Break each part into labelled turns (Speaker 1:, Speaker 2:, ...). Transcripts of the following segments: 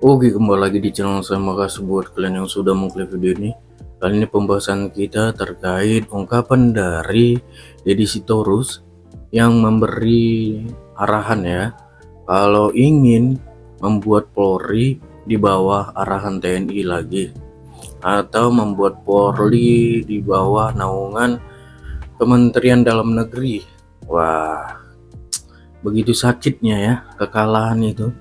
Speaker 1: Oke, kembali lagi di channel saya. Makasih buat kalian yang sudah mengklik video ini. Kali ini pembahasan kita terkait ungkapan dari Deddy Sitorus yang memberi arahan ya, kalau ingin membuat Polri di bawah arahan TNI lagi, atau membuat Polri di bawah naungan Kementerian Dalam Negeri. Wah, begitu sakitnya ya kekalahan itu,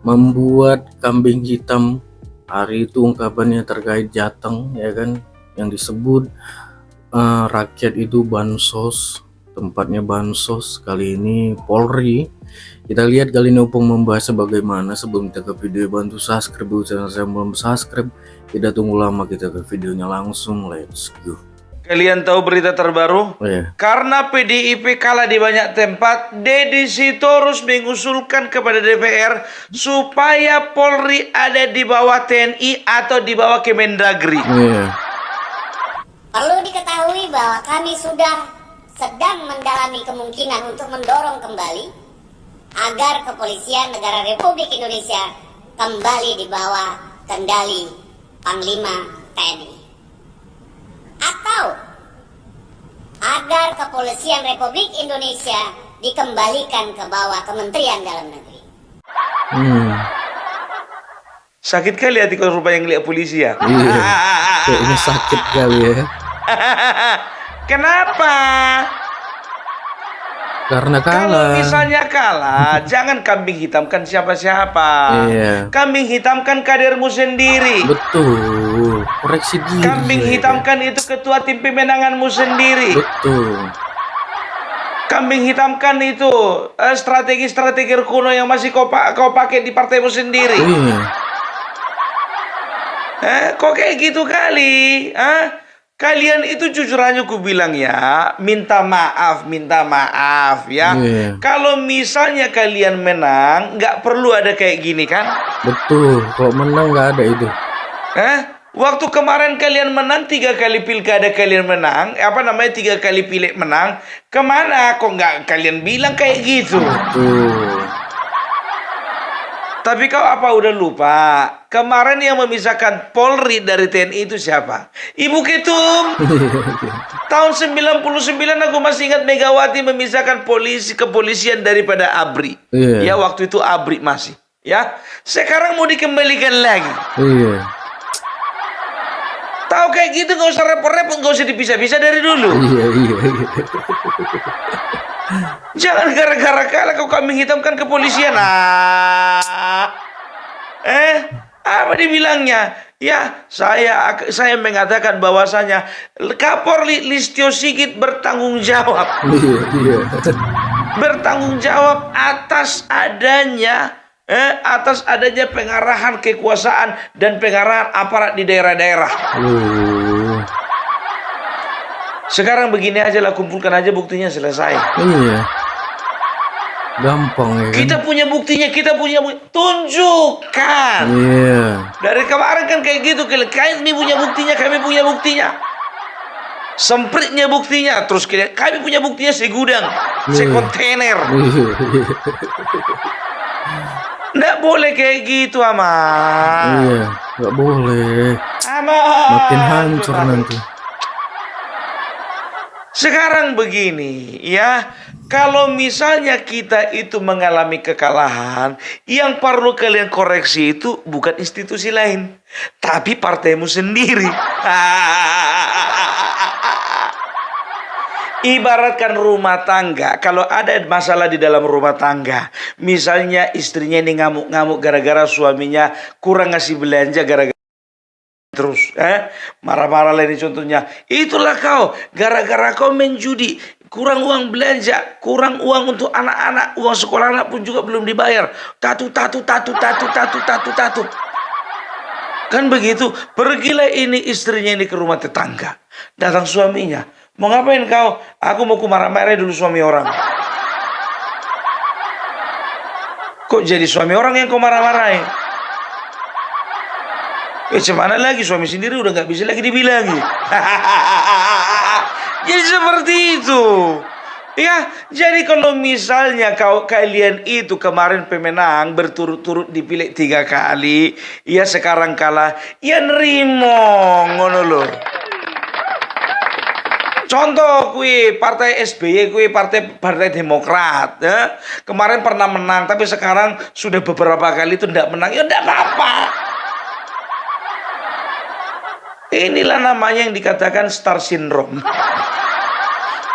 Speaker 1: membuat kambing hitam. Hari itu ungkapannya terkait Jateng ya kan, yang disebut rakyat itu bansos, tempatnya bansos. Kali ini Polri. Kita lihat kali ini Opung membahas bagaimana. Sebelum kita ke video, bantu subscribe dulu channel saya belum subscribe. Tidak tunggu lama, kita ke videonya langsung. Let's go.
Speaker 2: Kalian tahu berita terbaru?
Speaker 1: Oh, ya.
Speaker 2: Karena PDIP kalah di banyak tempat, Deddy Sitorus mengusulkan kepada DPR supaya Polri ada di bawah TNI atau di bawah Kemendagri.
Speaker 1: Yeah.
Speaker 3: Perlu diketahui bahwa kami sudah sedang mendalami kemungkinan untuk mendorong kembali agar kepolisian negara Republik Indonesia kembali di bawah kendali Panglima TNI. Atau agar kepolisian Republik Indonesia dikembalikan ke bawah Kementerian Dalam Negeri.
Speaker 2: Sakit kali hati kalau rupanya ngeliat polisi ya.
Speaker 1: Iya. Kayaknya sakit kali ya.
Speaker 2: Kenapa?
Speaker 1: Karena
Speaker 2: Kalau
Speaker 1: kalah.
Speaker 2: misalnya kalah, jangan kambing hitamkan siapa-siapa.
Speaker 1: Iya.
Speaker 2: Kambing hitamkan kadermu sendiri.
Speaker 1: Betul. Koreksi diri.
Speaker 2: Kambing
Speaker 1: ya.
Speaker 2: hitamkan itu ketua tim pemenanganmu sendiri.
Speaker 1: Betul.
Speaker 2: Kambing hitamkan itu strategi-strategi kuno yang masih kau pakai di partaimu sendiri.
Speaker 1: Iya.
Speaker 2: Kok kayak gitu kali? Kalian itu jujur aja ku bilang ya, minta maaf ya.
Speaker 1: Iya.
Speaker 2: Kalau misalnya kalian menang, nggak perlu ada kayak gini kan?
Speaker 1: Betul. Kalau menang nggak ada itu.
Speaker 2: Waktu kemarin kalian menang 3 kali pilkada kalian menang, 3 kali pileg menang, kemana? Kok nggak kalian bilang kayak gitu?
Speaker 1: Betul.
Speaker 2: Tapi kau apa udah lupa? Kemarin yang memisahkan Polri dari TNI itu siapa? Ibu Ketum. Tahun 99 aku masih ingat Megawati memisahkan kepolisian daripada ABRI.
Speaker 1: Iya.
Speaker 2: Ya waktu itu ABRI masih. Ya, sekarang mau dikembalikan lagi.
Speaker 1: Iya.
Speaker 2: Tahu kayak gitu nggak usah repot-repot, nggak usah dipisah-pisah dari dulu.
Speaker 1: Iya.
Speaker 2: Jangan gara-gara kalah kau kambing hitamkan kepolisian. Apa dibilangnya? Ya, saya mengatakan bahwasanya Kapolri Listio Sigit bertanggung jawab.
Speaker 1: Iya.
Speaker 2: Bertanggung jawab atas adanya pengarahan kekuasaan dan pengarahan aparat di daerah-daerah. Sekarang begini aja lah, kumpulkan aja buktinya, selesai.
Speaker 1: Iya. Gampang ya kan?
Speaker 2: Kita punya buktinya, tunjukkan.
Speaker 1: Iya.
Speaker 2: Dari kemarin kan kayak gitu, kami punya buktinya. Sempritnya buktinya, terus kami punya buktinya segudang, sekontainer. Nggak boleh kayak gitu, Aman.
Speaker 1: Iya, nggak boleh.
Speaker 2: Aman.
Speaker 1: Makin hancur nanti.
Speaker 2: Sekarang begini ya, kalau misalnya kita itu mengalami kekalahan, yang perlu kalian koreksi itu bukan institusi lain, tapi partaimu sendiri. Ibaratkan rumah tangga, kalau ada masalah di dalam rumah tangga, misalnya istrinya ini ngamuk-ngamuk gara-gara suaminya kurang ngasih belanja gara-gara terus marah-marah lah ini contohnya. Itulah kau, gara-gara kau main judi, kurang uang belanja, kurang uang untuk anak-anak, uang sekolah anak pun juga belum dibayar. Tatu. Kan begitu. Pergilah ini istrinya ini ke rumah tetangga. Datang suaminya, mau ngapain kau? Aku mau marah-marah dulu suami orang. Kok jadi suami orang yang kau marah-marahin? Cuman lagi suami sendiri udah nggak bisa lagi dibilangi. Jadi seperti itu. Ya, jadi kalau misalnya kalian itu kemarin pemenang berturut-turut dipilih 3 kali, ya sekarang kalah, ya nerimo, ngono loh. Contoh kui partai SBY, kui partai Demokrat, ya. Kemarin pernah menang, tapi sekarang sudah beberapa kali itu tidak menang, ya tidak apa-apa. Inilah namanya yang dikatakan star syndrome.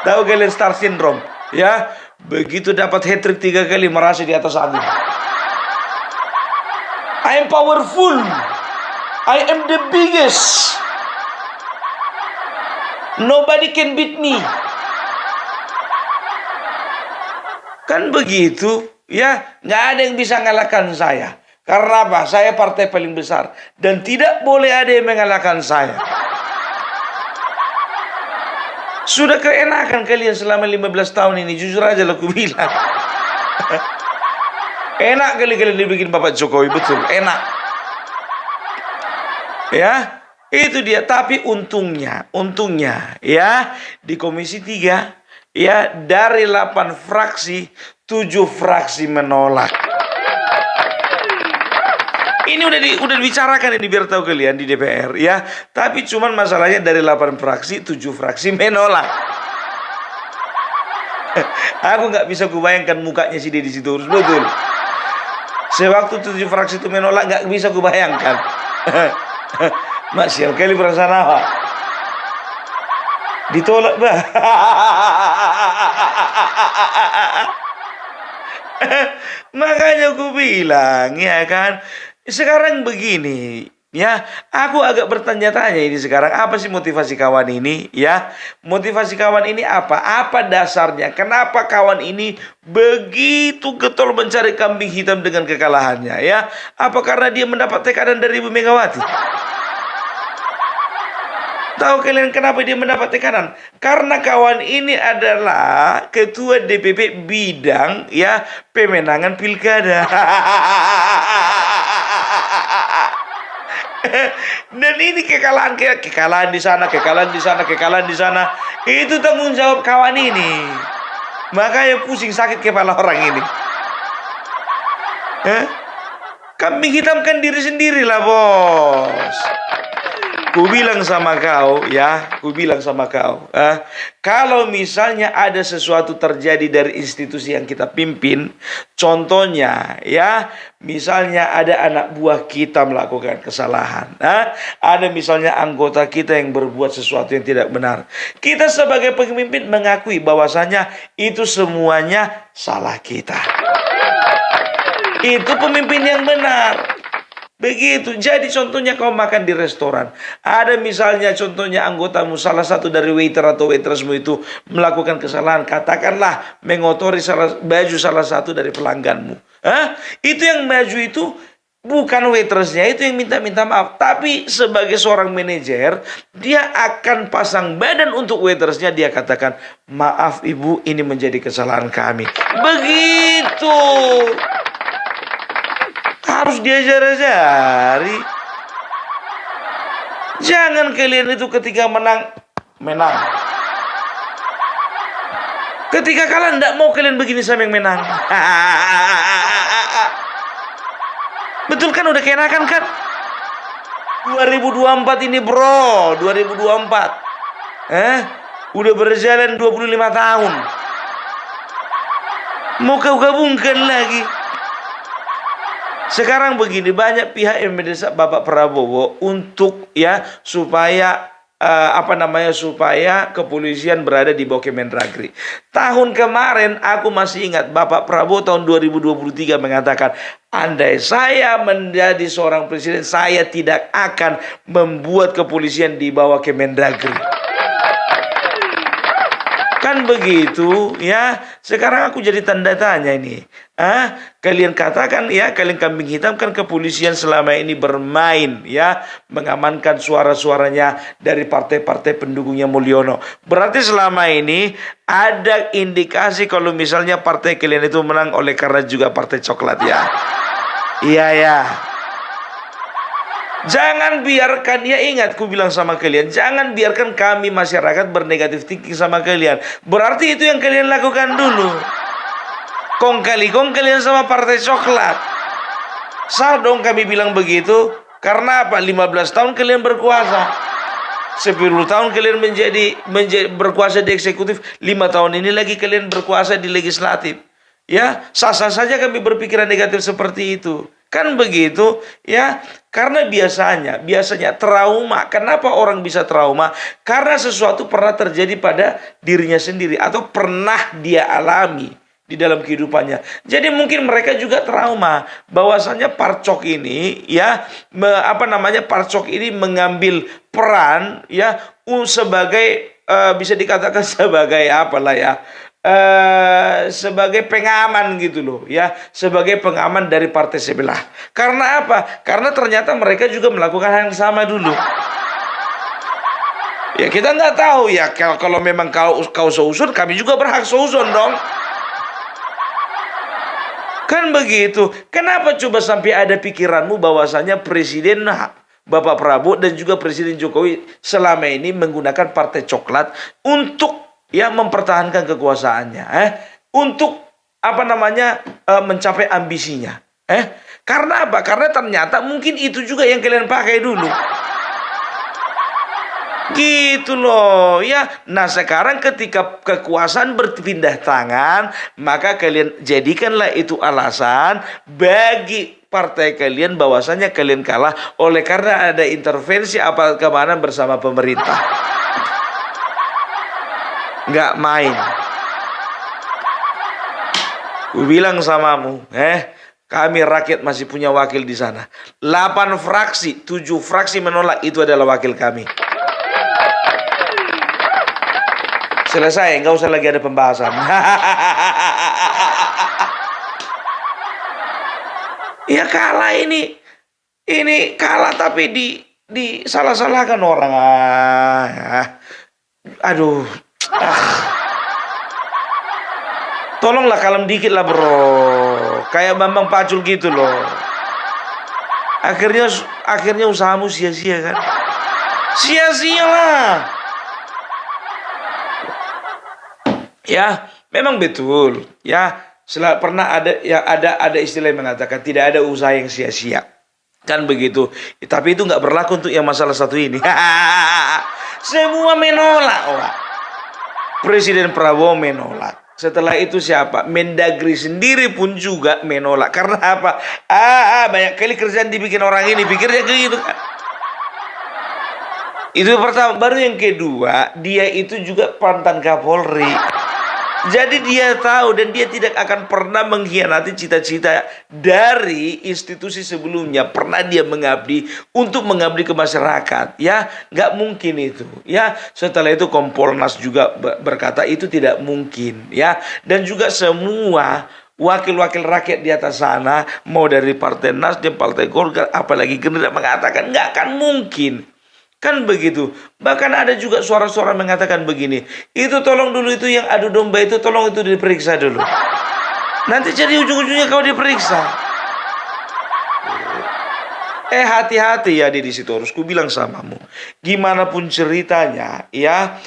Speaker 2: Tahu kalian star syndrome? Ya, begitu dapat hat-trick 3 kali merasa di atas angin. I am powerful. I am the biggest. Nobody can beat me. Kan begitu, ya, nggak ada yang bisa mengalahkan saya. Karena apa? Saya partai paling besar dan tidak boleh ada yang mengalahkan saya. Sudah keenakan kalian selama 15 tahun ini, jujur aja lah aku bilang. Enak kali kalian dibikin Bapak Jokowi, betul, enak. Ya, itu dia. Tapi untungnya ya, di Komisi 3 ya, dari 8 fraksi 7 fraksi menolak. Ini udah dibicarakan ini biar tahu kalian di DPR ya. Tapi cuman masalahnya dari 8 fraksi 7 fraksi menolak. Aku nggak bisa kubayangkan mukanya si Deddy Sitorus, betul. Sewaktu 7 fraksi itu menolak nggak bisa kubayangkan. Masih kali perasaan apa? Ditolak bah. Makanya aku bilang ya kan. Sekarang begini, ya, aku agak bertanya-tanya ini sekarang, apa sih motivasi kawan ini, ya? Motivasi kawan ini apa? Apa dasarnya? Kenapa kawan ini begitu getol mencari kambing hitam dengan kekalahannya, ya? Apa karena dia mendapat tekanan dari Ibu Megawati? Tahu kalian kenapa dia mendapat tekanan? Karena kawan ini adalah ketua DPP bidang ya pemenangan pilkada. Dan ini kekalahan di sana, kekalahan di sana. Itu tanggung jawab kawan ini. Makanya pusing sakit kepala orang ini. Kambing hitamkan diri sendiri lah, bos. Ku bilang sama kau, kalau misalnya ada sesuatu terjadi dari institusi yang kita pimpin, contohnya, ya, misalnya ada anak buah kita melakukan kesalahan, ada misalnya anggota kita yang berbuat sesuatu yang tidak benar, kita sebagai pemimpin mengakui bahwasanya itu semuanya salah kita. Itu pemimpin yang benar. Begitu. Jadi contohnya kau makan di restoran. Ada misalnya contohnya anggotamu, salah satu dari waiter atau waitressmu itu melakukan kesalahan. Katakanlah mengotori baju salah satu dari pelangganmu. Itu yang baju itu bukan waitressnya, itu yang minta maaf. Tapi sebagai seorang manajer, dia akan pasang badan untuk waitressnya. Dia katakan, maaf ibu, ini menjadi kesalahan kami. Begitu. Harus diajar-ajari. Jangan kalian itu ketika menang. Ketika kalah tidak mau kalian begini sama yang menang. Betul kan, udah keenakan kan? 2024 ini bro, 2024. Udah berjalan 25 tahun. Mau kau gabungkan lagi? Sekarang begini, banyak pihak yang mendesak Bapak Prabowo untuk ya supaya supaya kepolisian berada di bawah Kemendagri. Tahun kemarin aku masih ingat Bapak Prabowo tahun 2023 mengatakan, andai saya menjadi seorang presiden, saya tidak akan membuat kepolisian di bawah Kemendagri. Kan begitu ya. Sekarang aku jadi tanda tanya ini. Kalian katakan ya, kalian kambing hitam kan kepolisian selama ini bermain ya, mengamankan suara-suaranya dari partai-partai pendukungnya Mulyono. Berarti selama ini ada indikasi kalau misalnya partai kalian itu menang oleh karena juga partai coklat ya. Iya ya. Jangan biarkan, ya ingat ku bilang sama kalian, jangan biarkan kami masyarakat bernegatif thinking sama kalian. Berarti itu yang kalian lakukan dulu. Kong kalian sama partai coklat. Sah dong kami bilang begitu. Karena apa? 15 tahun kalian berkuasa. 10 tahun kalian menjadi berkuasa di eksekutif. 5 tahun ini lagi kalian berkuasa di legislatif. Ya, sah-sah saja kami berpikiran negatif seperti itu. Kan begitu, ya. Karena biasanya trauma. Kenapa orang bisa trauma? Karena sesuatu pernah terjadi pada dirinya sendiri atau pernah dia alami di dalam kehidupannya. Jadi mungkin mereka juga trauma bahwasanya Parcok ini, ya, Parcok ini mengambil peran, ya, sebagai bisa dikatakan sebagai apalah ya, sebagai pengaman gitu loh, ya, sebagai pengaman dari partai sebelah. Karena apa? Karena ternyata mereka juga melakukan hal yang sama dulu. Ya kita nggak tahu ya, kalau memang kau seuzon, kami juga berhak seuzon dong. Kan begitu. Kenapa coba sampai ada pikiranmu bahwasanya Presiden Bapak Prabowo dan juga Presiden Jokowi selama ini menggunakan partai coklat untuk, ya, mempertahankan kekuasaannya, untuk mencapai ambisinya, karena apa? Karena ternyata mungkin itu juga yang kalian pakai dulu, gitu loh, ya. Nah sekarang ketika kekuasaan berpindah tangan, maka kalian jadikanlah itu alasan bagi partai kalian bahwasanya kalian kalah oleh karena ada intervensi aparat keamanan bersama pemerintah. Nggak main. Ku bilang samamu, kami rakyat masih punya wakil di sana. 8 fraksi, 7 fraksi menolak, itu adalah wakil kami. Selesai, nggak usah lagi ada pembahasan. Ya kalah ini kalah tapi di salah-salahkan orang. Aduh. Tolonglah kalem dikit lah bro. Kayak Bambang Pacul gitu loh. Akhirnya usahamu sia-sia kan. Sia-sia lah. Ya, memang betul. Ya, pernah ada istilah yang mengatakan tidak ada usaha yang sia-sia. Kan begitu. Tapi itu nggak berlaku untuk yang masalah satu ini. Semua menolak, Wak. Presiden Prabowo menolak. Setelah itu siapa? Mendagri sendiri pun juga menolak. Karena apa? Banyak kali kerjaan dibikin orang ini. Pikirnya kayak gitu kan. Itu pertama. Baru yang kedua, dia itu juga mantan Kapolri. Jadi dia tahu dan dia tidak akan pernah mengkhianati cita-cita dari institusi sebelumnya. Pernah dia mengabdi untuk mengabdi ke masyarakat, ya, nggak mungkin itu, ya. Setelah itu Kompolnas juga berkata itu tidak mungkin, ya. Dan juga semua wakil-wakil rakyat di atas sana, mau dari Partai Nasdem, Partai Golkar, apalagi Gerindra mengatakan nggak akan mungkin. Kan begitu. Bahkan ada juga suara-suara mengatakan begini, itu tolong dulu itu yang adu domba itu tolong itu diperiksa dulu. Nanti jadi ujung-ujungnya kau diperiksa. Hati-hati ya di situ harus ku bilang samamu. Gimana pun ceritanya, ya,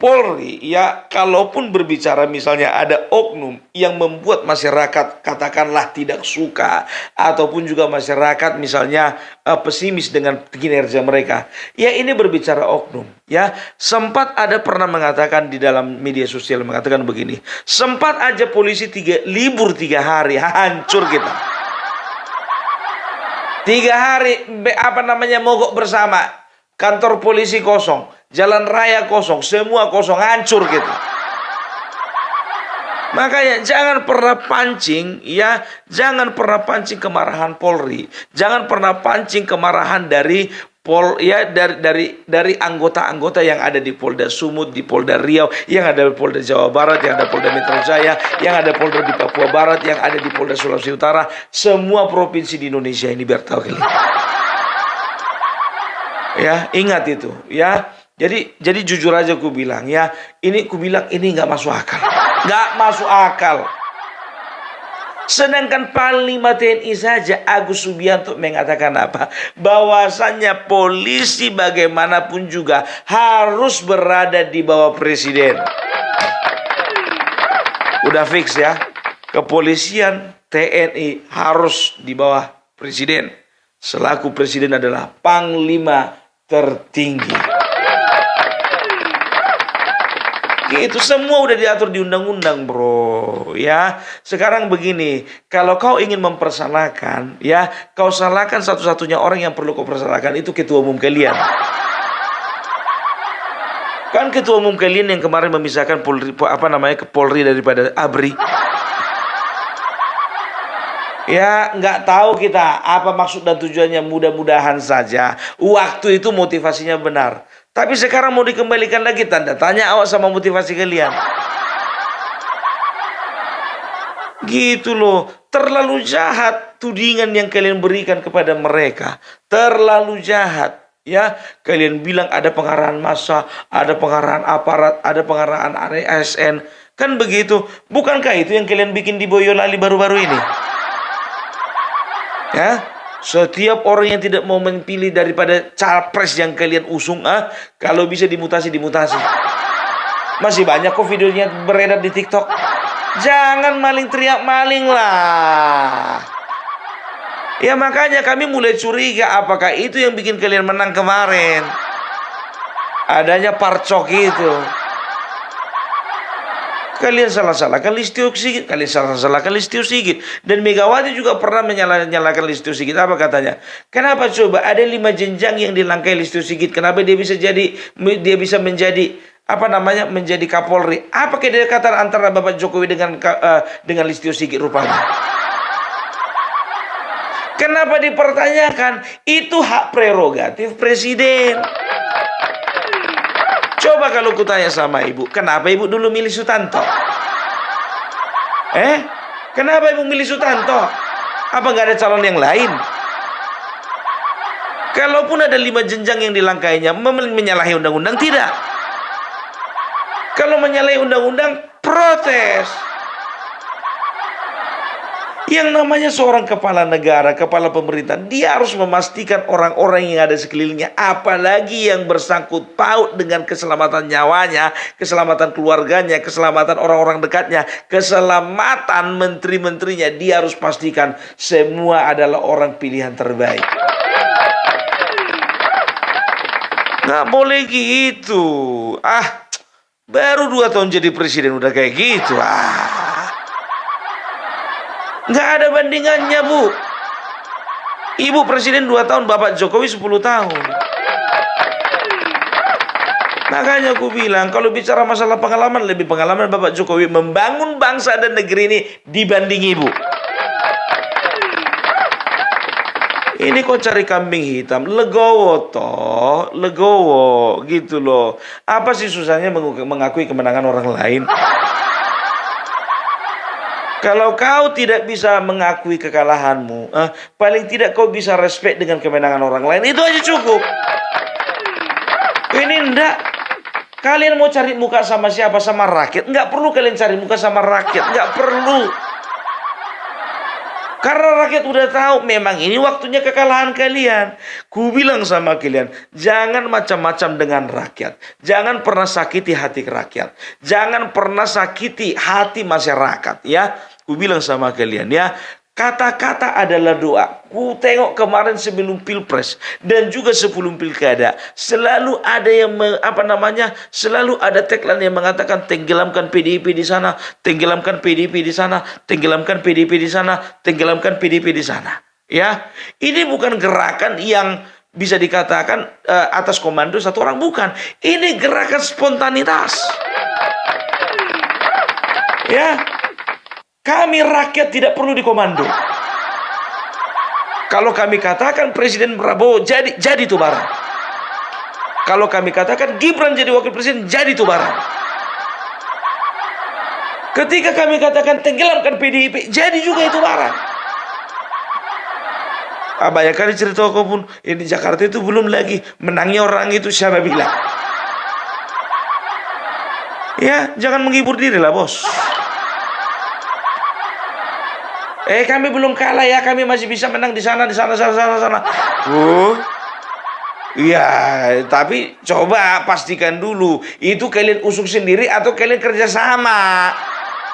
Speaker 2: Polri, ya, kalaupun berbicara misalnya ada oknum yang membuat masyarakat katakanlah tidak suka ataupun juga masyarakat misalnya pesimis dengan kinerja mereka, ya ini berbicara oknum, ya. Sempat ada pernah mengatakan di dalam media sosial mengatakan begini, sempat aja polisi libur 3 hari, hancur kita. 3 hari mogok bersama, kantor polisi kosong, jalan raya kosong, semua kosong, hancur gitu. Makanya jangan pernah pancing, ya, jangan pernah pancing kemarahan Polri, jangan pernah pancing kemarahan dari anggota-anggota yang ada di Polda Sumut, di Polda Riau, yang ada di Polda Jawa Barat, yang ada Polda Metro Jaya, yang ada Polda di Papua Barat, yang ada di Polda Sulawesi Utara, semua provinsi di Indonesia ini, biar tahu kalian. Ya, ingat itu, ya. Jadi jujur aja ku bilang, ya, ini nggak masuk akal. Nggak masuk akal. Sedangkan Panglima TNI saja Agus Subianto mengatakan apa? Bahwasannya polisi bagaimanapun juga harus berada di bawah presiden. Udah fix ya. Kepolisian TNI harus di bawah presiden. Selaku presiden adalah panglima tertinggi. Itu semua udah diatur di undang-undang, bro. Ya, sekarang begini, kalau kau ingin mempersalahkan, ya, kau salahkan satu-satunya orang yang perlu kau persalahkan itu ketua umum kalian. Kan ketua umum kalian yang kemarin memisahkan Polri, Polri daripada ABRI. Ya, nggak tahu kita apa maksud dan tujuannya, mudah-mudahan saja waktu itu motivasinya benar. Tapi sekarang mau dikembalikan lagi, tanda tanya awak sama motivasi kalian. Gitu loh, terlalu jahat tudingan yang kalian berikan kepada mereka. Terlalu jahat. Ya, kalian bilang ada pengarahan massa, ada pengarahan aparat, ada pengarahan ASN. Kan begitu. Bukankah itu yang kalian bikin di Boyolali baru-baru ini? Ya, setiap orang yang tidak mau memilih daripada capres yang kalian usung, kalau bisa dimutasi. Masih banyak kok videonya beredar di TikTok. Jangan maling teriak maling lah. Ya makanya kami mulai curiga apakah itu yang bikin kalian menang kemarin. Adanya parcok itu. Kalian salah-salahkan Listio Sigit, kalian salah-salahkan Listio Sigit. Dan Megawati juga pernah menyalahkan Listio Sigit. Apa katanya? Kenapa coba ada 5 jenjang yang dilangkai Listio Sigit? Kenapa dia bisa menjadi menjadi Kapolri? Apa kedekatan antara Bapak Jokowi dengan Listio Sigit rupanya? Kenapa dipertanyakan? Itu hak prerogatif presiden. Coba kalau kutanya sama ibu, kenapa ibu dulu milih Sutanto? Kenapa ibu milih Sutanto? Apa nggak ada calon yang lain? Kalaupun ada 5 jenjang yang dilangkainya, menyalahi undang-undang tidak? Kalau menyalahi undang-undang, protes. Yang namanya seorang kepala negara, kepala pemerintah, dia harus memastikan orang-orang yang ada sekelilingnya, apalagi yang bersangkut paut dengan keselamatan nyawanya, keselamatan keluarganya, keselamatan orang-orang dekatnya, keselamatan menteri-menterinya, dia harus pastikan semua adalah orang pilihan terbaik. Nggak boleh gitu. Baru 2 tahun jadi presiden udah kayak gitu. Nggak ada bandingannya, Bu. Ibu presiden 2 tahun, Bapak Jokowi 10 tahun. Makanya aku bilang, kalau bicara masalah pengalaman, lebih pengalaman Bapak Jokowi membangun bangsa dan negeri ini dibanding Ibu. Ini kok cari kambing hitam, legowo toh, legowo gitu loh. Apa sih susahnya mengakui kemenangan orang lain? Kalau kau tidak bisa mengakui kekalahanmu, paling tidak kau bisa respect dengan kemenangan orang lain. Itu aja cukup. Ini enggak. Kalian mau cari muka sama siapa? Sama rakyat. Enggak perlu kalian cari muka sama rakyat. Enggak perlu. Karena rakyat udah tahu memang ini waktunya kekalahan kalian. Ku bilang sama kalian, jangan macam-macam dengan rakyat. Jangan pernah sakiti hati rakyat. Jangan pernah sakiti hati masyarakat, ya. Ku bilang sama kalian, ya. Kata-kata adalah doa. Ku tengok kemarin sebelum pilpres dan juga sebelum pilkada, selalu ada yang selalu ada tagline yang mengatakan tenggelamkan PDIP di sana, tenggelamkan PDIP di sana, tenggelamkan PDIP di sana, tenggelamkan PDIP di sana. Ya, ini bukan gerakan yang bisa dikatakan atas komando satu orang, bukan. Ini gerakan spontanitas. Ya. Kami rakyat tidak perlu dikomando. Kalau kami katakan Presiden Prabowo jadi itu barang. Kalau kami katakan Gibran jadi wakil presiden, jadi itu barang. Ketika kami katakan tenggelamkan PDIP, jadi juga itu barang. Banyak kali cerita aku pun, di Jakarta itu belum lagi menangnya orang itu siapa bilang. Ya, jangan menghibur diri lah, bos. Kami belum kalah ya, kami masih bisa menang di sana, sana. Iya, tapi coba pastikan dulu, itu kalian usung sendiri atau kalian kerja sama.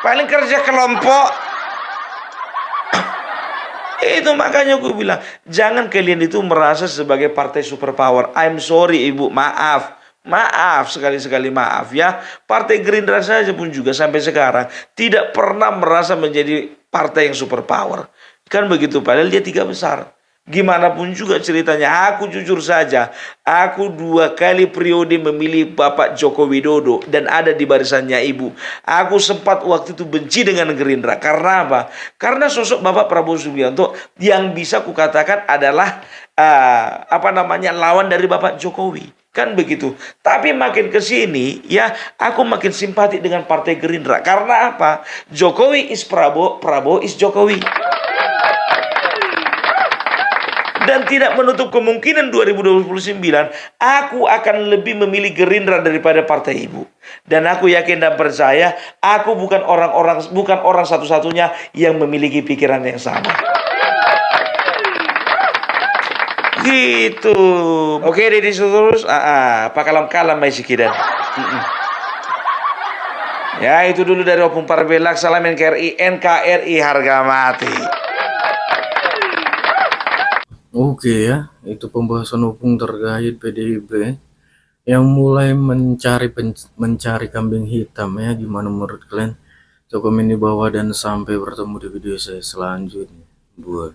Speaker 2: Paling kerja kelompok. Itu makanya gue bilang, jangan kalian itu merasa sebagai partai superpower. I'm sorry ibu, maaf. Maaf, sekali-sekali maaf ya. Partai Gerindra saja pun juga sampai sekarang tidak pernah merasa menjadi partai yang superpower. Kan begitu, padahal dia 3 besar. Gimana pun juga ceritanya, aku jujur saja, aku 2 kali periode memilih Bapak Joko Widodo dan ada di barisannya ibu. Aku sempat waktu itu benci dengan Gerindra. Karena apa? Karena sosok Bapak Prabowo Subianto yang bisa kukatakan adalah lawan dari Bapak Jokowi. Kan begitu. Tapi makin ke sini ya, aku makin simpati dengan Partai Gerindra. Karena apa? Jokowi is Prabowo, Prabowo is Jokowi. Dan tidak menutup kemungkinan 2029 aku akan lebih memilih Gerindra daripada partai ibu. Dan aku yakin dan percaya aku bukan orang satu-satunya yang memiliki pikiran yang sama. Gitu. Oke, Deddy terus. Pakalam-kalam mai sikidan. Ya, itu dulu dari Opung Parbelak. Salam NKRI harga mati.
Speaker 1: Oke ya, itu pembahasan Opung terkait PDIP yang mulai mencari kambing hitam ya. Gimana menurut kalian? Komen di bawah dan sampai bertemu di video saya selanjutnya. Buat